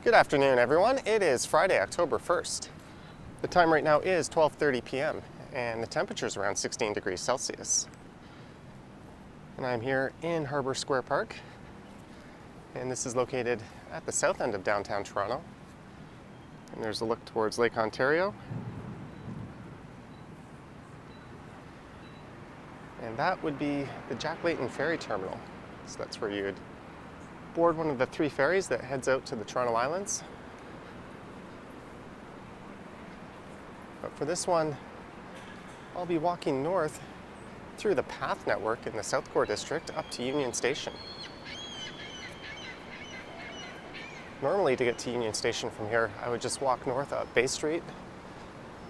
Good afternoon, everyone. It is Friday, October 1st. The time right now is 12:30 p.m. and the temperature is around 16 degrees Celsius. And I'm here in Harbour Square Park, and this is located at the south end of downtown Toronto. And there's a look towards Lake Ontario. And that would be the Jack Layton Ferry Terminal. So that's where you'd board one of the 3 ferries that heads out to the Toronto Islands. But for this one, I'll be walking north through the Path Network in the South Core District up to Union Station. Normally, to get to Union Station from here, I would just walk north up Bay Street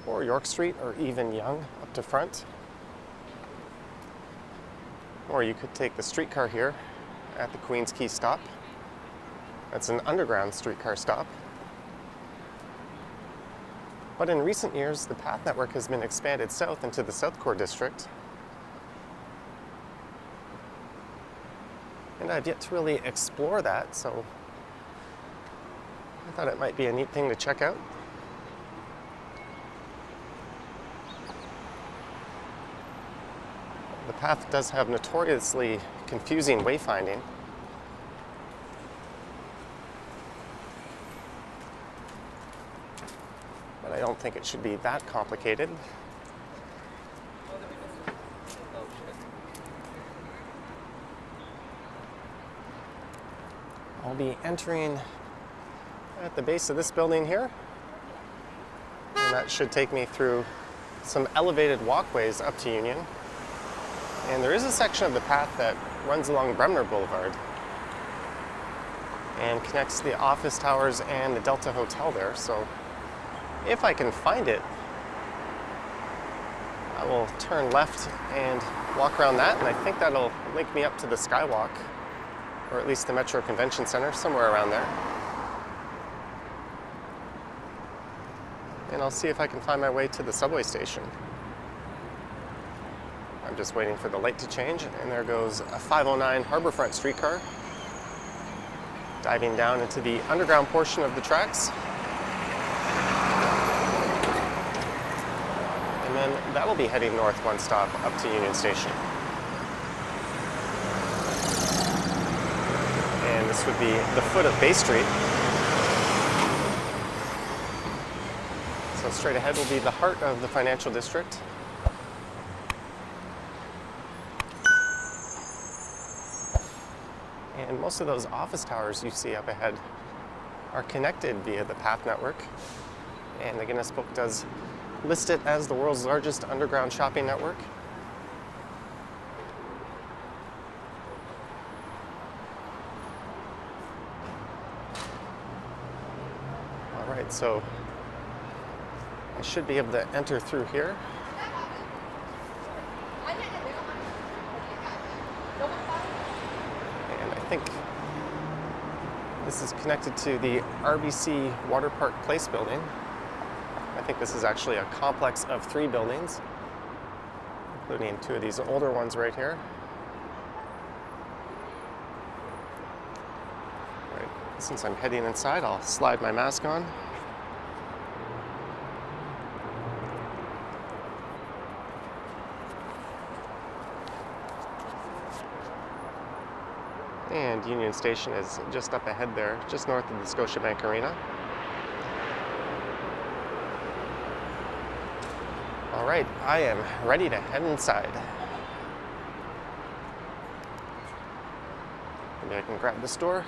or York Street or even Yonge up to Front. Or you could take the streetcar here at the Queens Quay stop. That's an underground streetcar stop. But in recent years, the Path Network has been expanded south into the South Core District. And I've yet to really explore that, so I thought it might be a neat thing to check out. The path does have notoriously confusing wayfinding. But I don't think it should be that complicated. I'll be entering at the base of this building here, and that should take me through some elevated walkways up to Union. And there is a section of the path that runs along Bremner Boulevard and connects the office towers and the Delta Hotel there. So if I can find it, I will turn left and walk around that, and I think that'll link me up to the Skywalk, or at least the Metro Convention Center, somewhere around there. And I'll see if I can find my way to the subway station. I'm just waiting for the light to change, and there goes a 509 Harbourfront streetcar, diving down into the underground portion of the tracks. And then that will be heading north one stop up to Union Station. And this would be the foot of Bay Street. So straight ahead will be the heart of the financial district. And most of those office towers you see up ahead are connected via the Path Network. And the Guinness Book does list it as the world's largest underground shopping network. All right, so I should be able to enter through here. And I think this is connected to the RBC Water Park Place building. I think this is actually a complex of 3 buildings, including 2 of these older ones right here. All right, since I'm heading inside, I'll slide my mask on. And Union Station is just up ahead there, just north of the Scotiabank Arena. All right, I am ready to head inside. Maybe I can grab this door.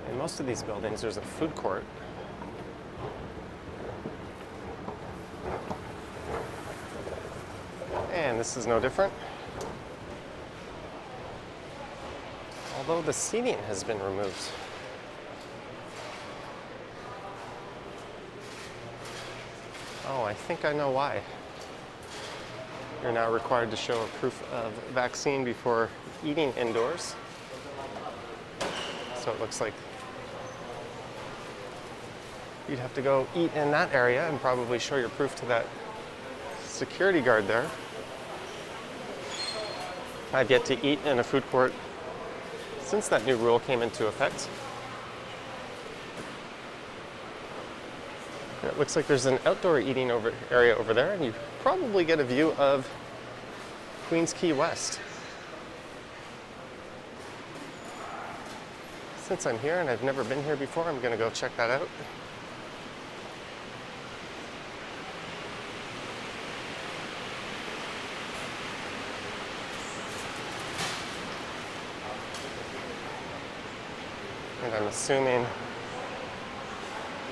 In most of these buildings, there's a food court. And this is no different. Although the seating has been removed. Oh, I think I know why. You're now required to show a proof of vaccine before eating indoors. So it looks like you'd have to go eat in that area and probably show your proof to that security guard there. I've yet to eat in a food court since that new rule came into effect. It looks like there's an outdoor eating area over there, and you probably get a view of Queens Quay West. Since I'm here and I've never been here before, I'm going to go check that out. And I'm assuming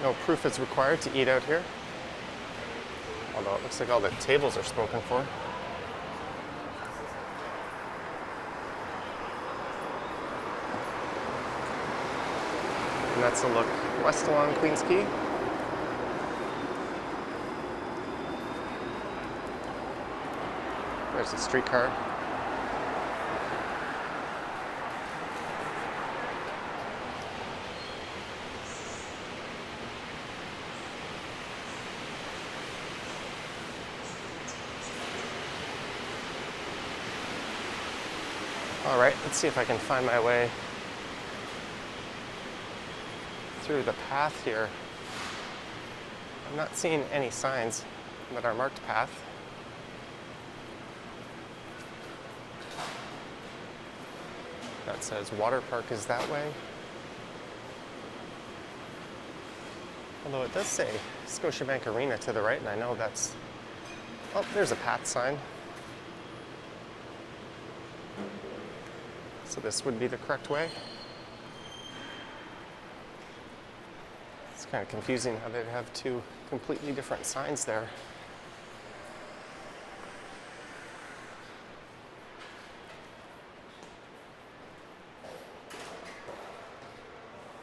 no proof is required to eat out here. Although it looks like all the tables are spoken for. And that's a look west along Queens Quay. There's a streetcar. All right, let's see if I can find my way through the path here. I'm not seeing any signs that are marked path. That says water park is that way. Although it does say Scotiabank Arena to the right, and I know that's, oh, there's a path sign. So this would be the correct way. It's kind of confusing how they'd have two completely different signs there.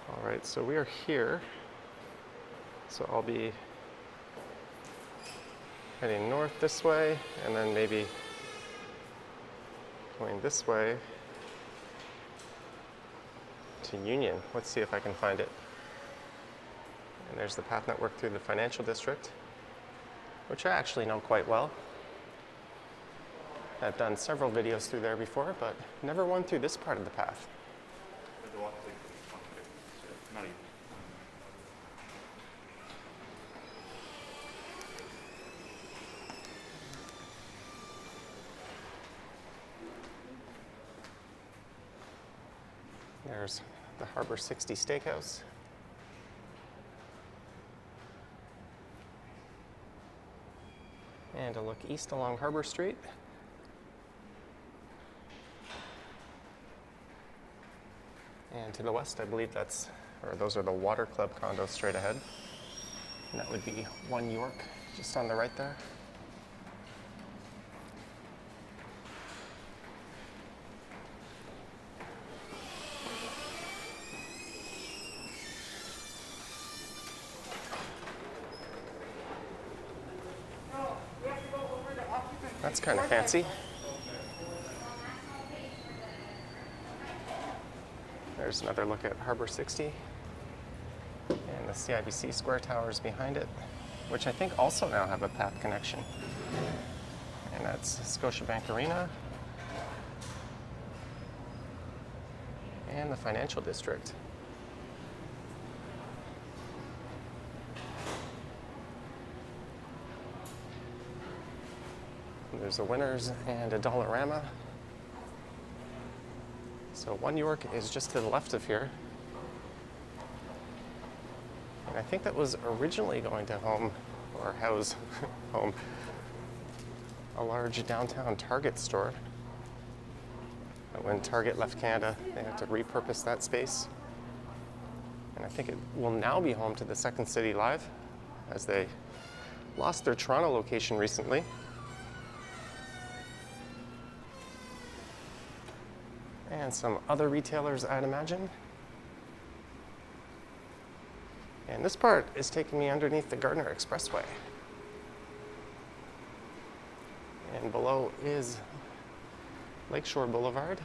All right, so we are here. So I'll be heading north this way, and then maybe going this way to Union. Let's see if I can find it. And there's the path network through the financial district, which I actually know quite well. I've done several videos through there before, but never one through this part of the path. There's the Harbor 60 Steakhouse. And a look east along Harbor Street. And to the west, I believe those are the Water Club condos straight ahead. And that would be One York, just on the right there. That's kind of fancy. There's another look at Harbor 60 and the CIBC Square Towers behind it, which I think also now have a path connection. And that's Scotiabank Arena and the financial district. There's a Winners and a Dollarama. So One York is just to the left of here. And I think that was originally going to house a large downtown Target store. But when Target left Canada, they had to repurpose that space. And I think it will now be home to the Second City Live, as they lost their Toronto location recently. And some other retailers, I'd imagine. And this part is taking me underneath the Gardiner Expressway. And below is Lakeshore Boulevard.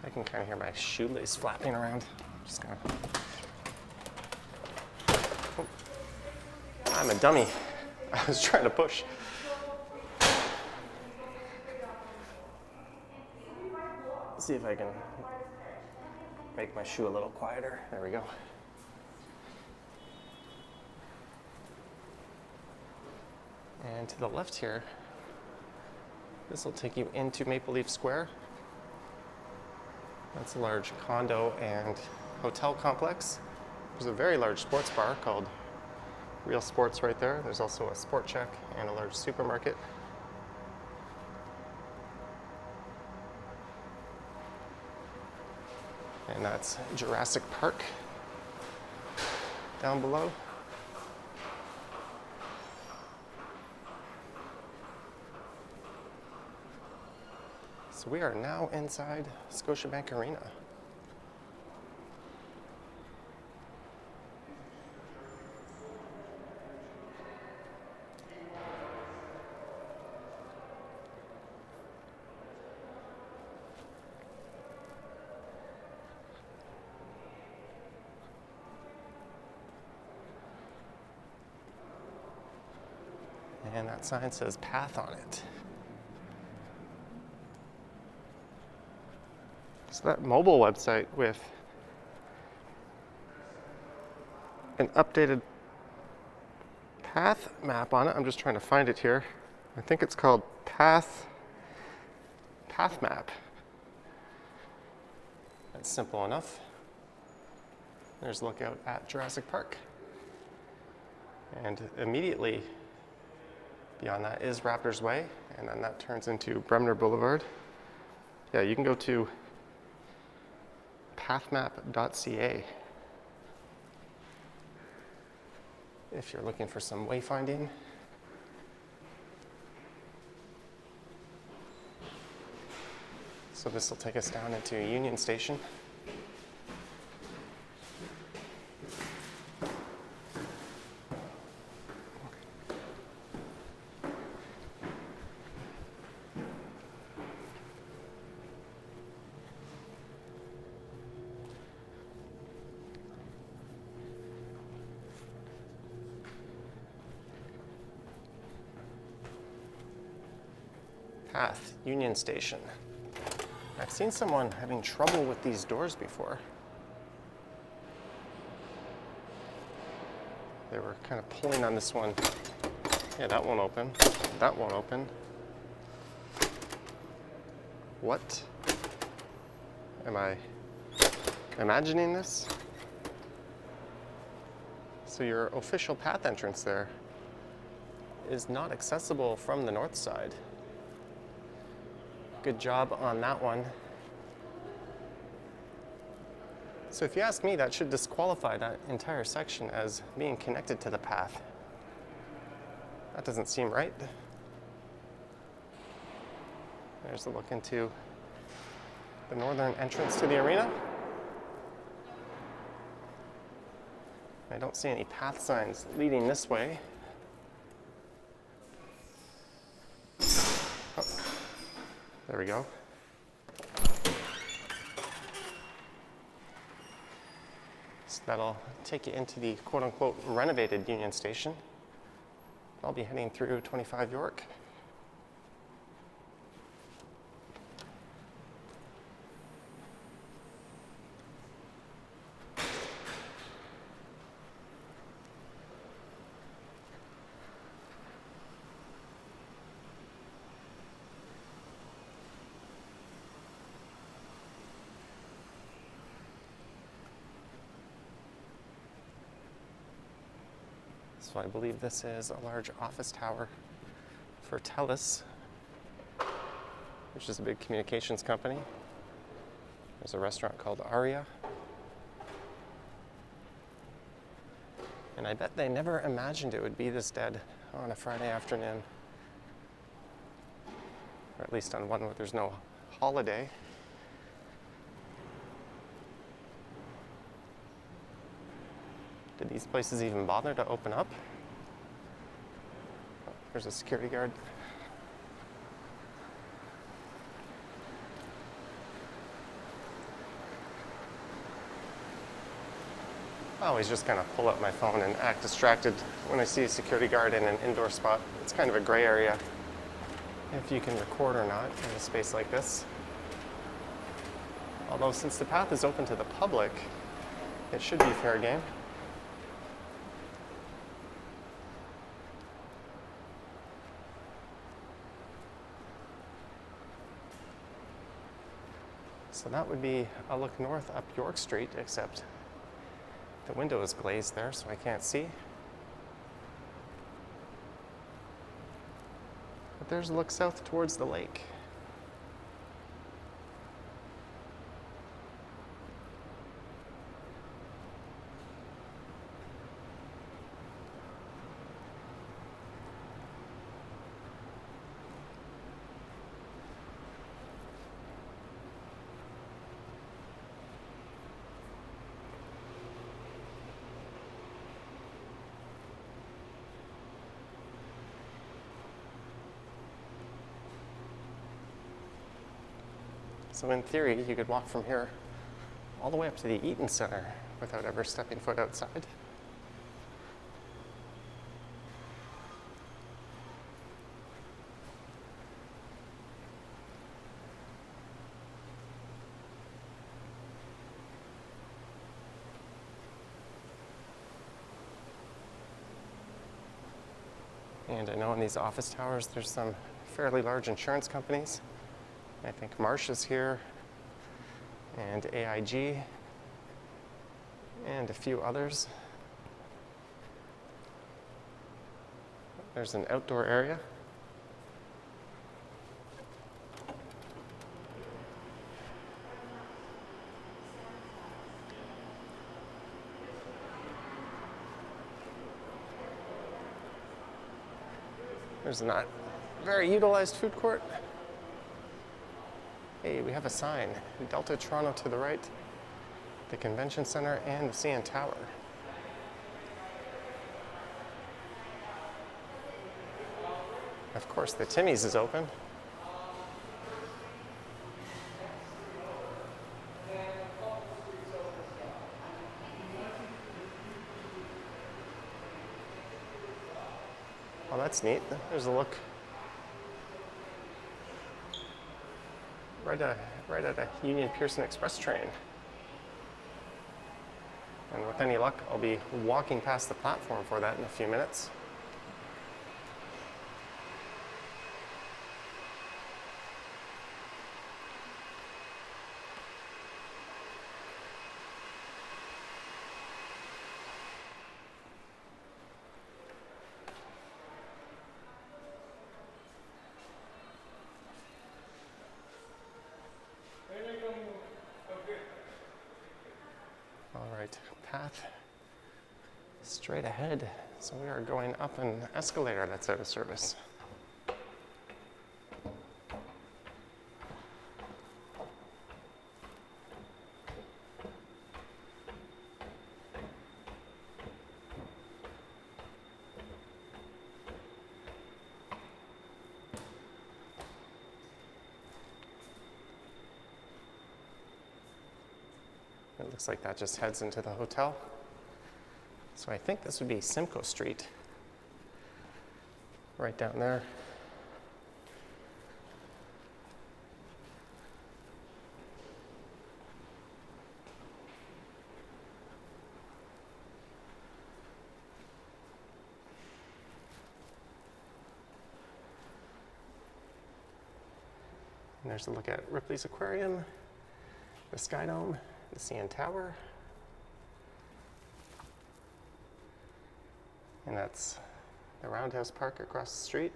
I can kind of hear my shoelace flapping around. Just gonna. Oh. I'm a dummy. I was trying to push. See if I can make my shoe a little quieter. There we go. And to the left here, this will take you into Maple Leaf Square. That's a large condo and hotel complex. There's a very large sports bar called Real Sports right there. There's also a Sport Check and a large supermarket. And that's Jurassic Park down below. So we are now inside Scotiabank Arena. And that sign says Path on it. So that mobile website with an updated path map on it, I'm just trying to find it here. I think it's called Path Map. That's simple enough. There's a lookout at Jurassic Park. And immediately beyond that is Raptors Way, and then that turns into Bremner Boulevard. Yeah, you can go to pathmap.ca if you're looking for some wayfinding. So this will take us down into Union Station. Path, Union Station. I've seen someone having trouble with these doors before. They were kind of pulling on this one. Yeah, that won't open. That won't open. What? Am I imagining this? So your official path entrance there is not accessible from the north side. Good job on that one. So if you ask me, that should disqualify that entire section as being connected to the path. That doesn't seem right. There's a look into the northern entrance to the arena. I don't see any path signs leading this way. There we go. So that'll take you into the quote-unquote renovated Union Station. I'll be heading through 25 York. So I believe this is a large office tower for TELUS, which is a big communications company. There's a restaurant called Aria. And I bet they never imagined it would be this dead on a Friday afternoon. Or at least on one where there's no holiday. Did these places even bother to open up? Oh, there's a security guard. I always just kind of pull up my phone and act distracted when I see a security guard in an indoor spot. It's kind of a gray area if you can record or not in a space like this. Although since the path is open to the public, it should be fair game. So that would be a look north up York Street, except the window is glazed there, so I can't see. But there's a look south towards the lake. So in theory, you could walk from here all the way up to the Eaton Center without ever stepping foot outside. And I know in these office towers, there's some fairly large insurance companies. I think Marsh is here, and AIG, and a few others. There's an outdoor area. There's a not very utilized food court. Hey, we have a sign. Delta Toronto to the right, the Convention Center, and the CN Tower. Of course, the Timmy's is open. Oh, that's neat. There's a look right at a Union Pearson Express train. And with any luck, I'll be walking past the platform for that in a few minutes. Path straight ahead. So we are going up an escalator that's out of service. It looks like that just heads into the hotel. So I think this would be Simcoe Street, right down there. And there's a look at Ripley's Aquarium, the Sky Dome, the CN Tower. And that's the Roundhouse Park across the street.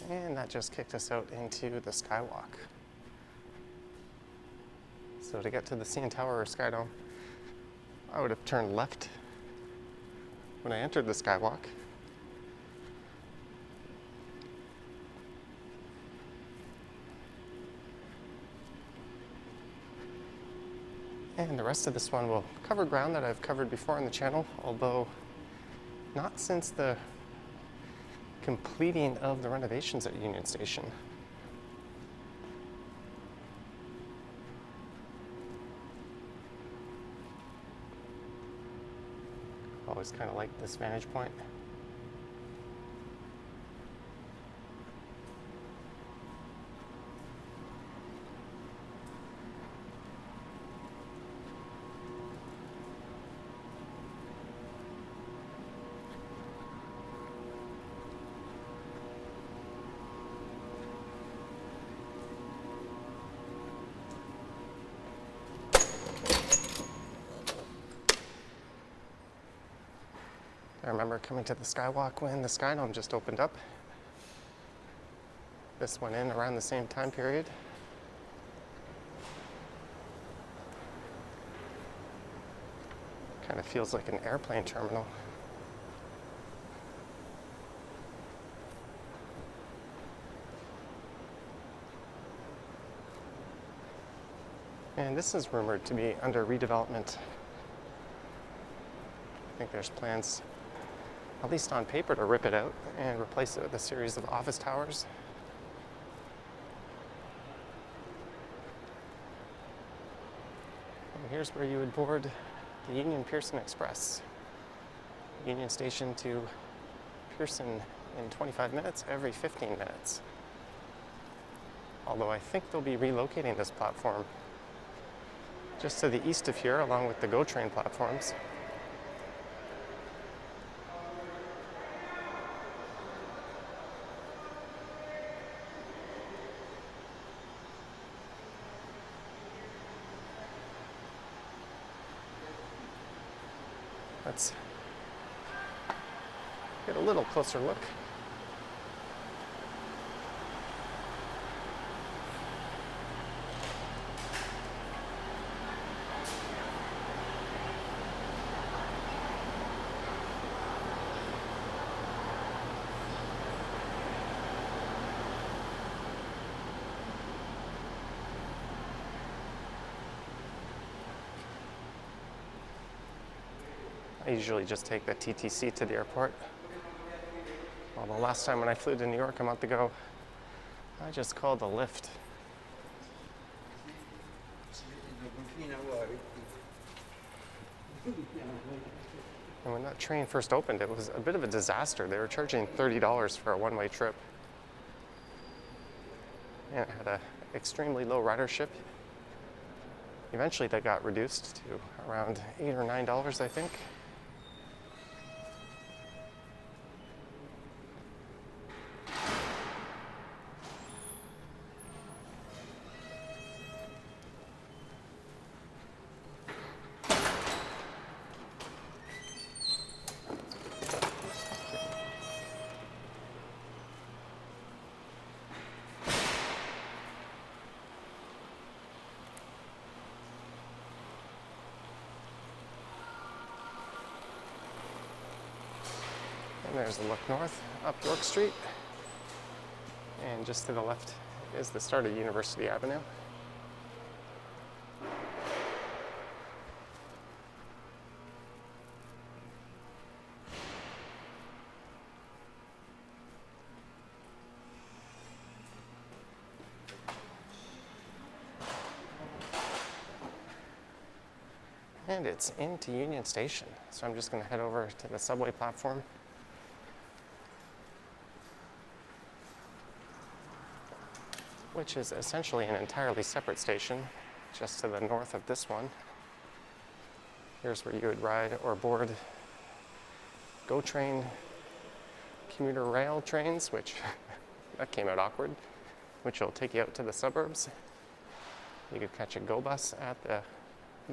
And that just kicked us out into the Skywalk. So to get to the CN Tower or Skydome, I would have turned left when I entered the Skywalk. And the rest of this one will cover ground that I've covered before on the channel, although not since the completing of the renovations at Union Station. Always kind of like this vantage point. I remember coming to the Skywalk when the Skydome just opened up. This went in around the same time period. Kind of feels like an airplane terminal. And this is rumored to be under redevelopment. I think there's plans, at least on paper, to rip it out and replace it with a series of office towers. And here's where you would board the Union Pearson Express. Union Station to Pearson in 25 minutes every 15 minutes. Although I think they'll be relocating this platform just to the east of here, along with the GO train platforms. Let's get a little closer look. I usually just take the TTC to the airport. Although last time when I flew to New York a month ago, I just called a Lyft. And when that train first opened, it was a bit of a disaster. They were charging $30 for a one-way trip. And it had an extremely low ridership. Eventually that got reduced to around $8 or $9, I think. And there's the look north up York Street. And just to the left is the start of University Avenue. And it's into Union Station. So I'm just going to head over to the subway platform. Which is essentially an entirely separate station, just to the north of this one. Here's where you would ride or board GO Train commuter rail trains, which that came out awkward, which will take you out to the suburbs. You could catch a GO bus at the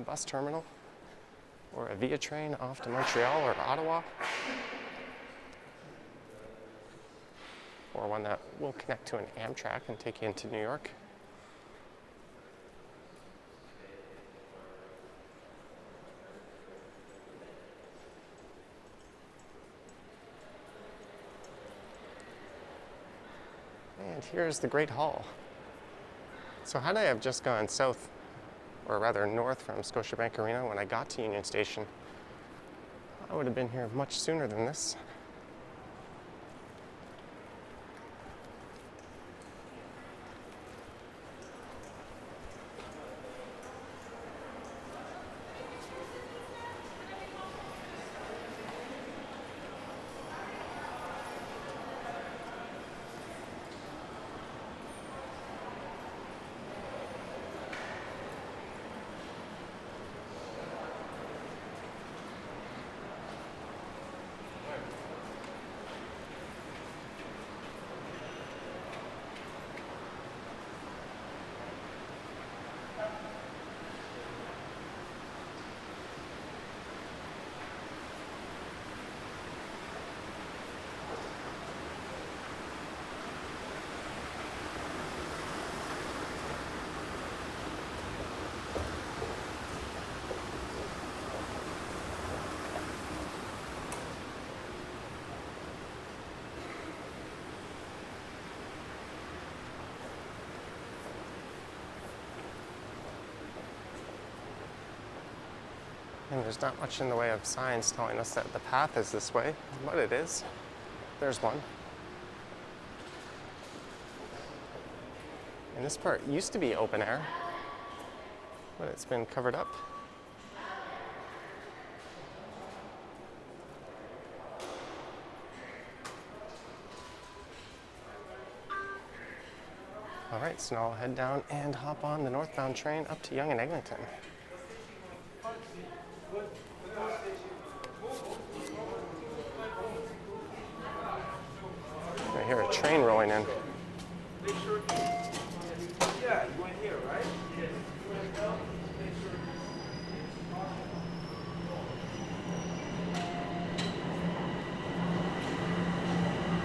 bus terminal, or a Via train off to Montreal or Ottawa, or one that will connect to an Amtrak and take you into New York. And here's the Great Hall. So had I have just gone south, or rather north from Scotiabank Arena when I got to Union Station, I would have been here much sooner than this. And there's not much in the way of signs telling us that the path is this way, but it is. There's one. And this part used to be open air, but it's been covered up. All right, so now I'll head down and hop on the northbound train up to Yonge and Eglinton. I hear a train rolling in. Yeah, you went here, right?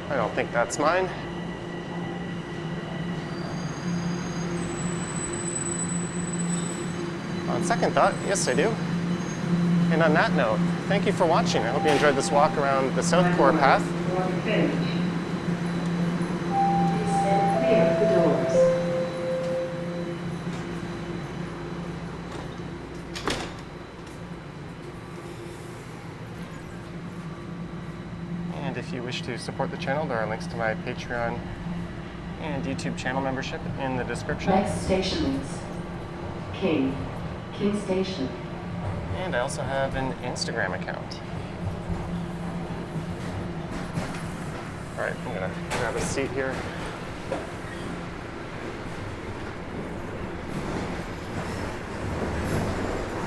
I don't think that's mine. On second thought, yes I do. And on that note, thank you for watching. I hope you enjoyed this walk around the South Core path. Clear the doors. And if you wish to support the channel, there are links to my Patreon and YouTube channel membership in the description. Next station is King Station. And I also have an Instagram account. All right, I'm gonna grab a seat here.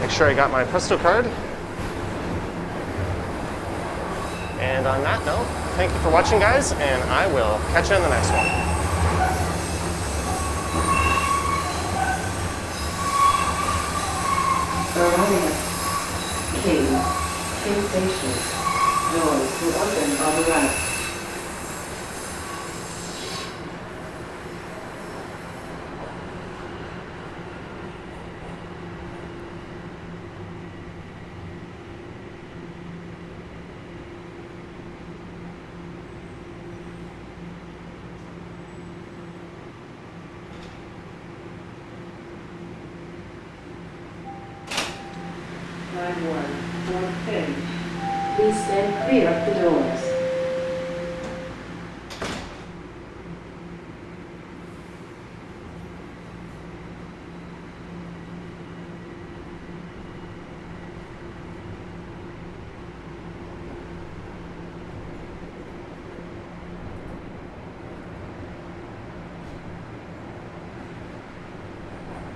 Make sure I got my Presto card. And on that note, thank you for watching, guys, and I will catch you in the next one. Arriving at King Station. Doors will open on the right. Line 1, North Finch. Please stand clear of the doors.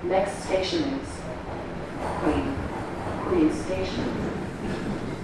Next station is Queen Station.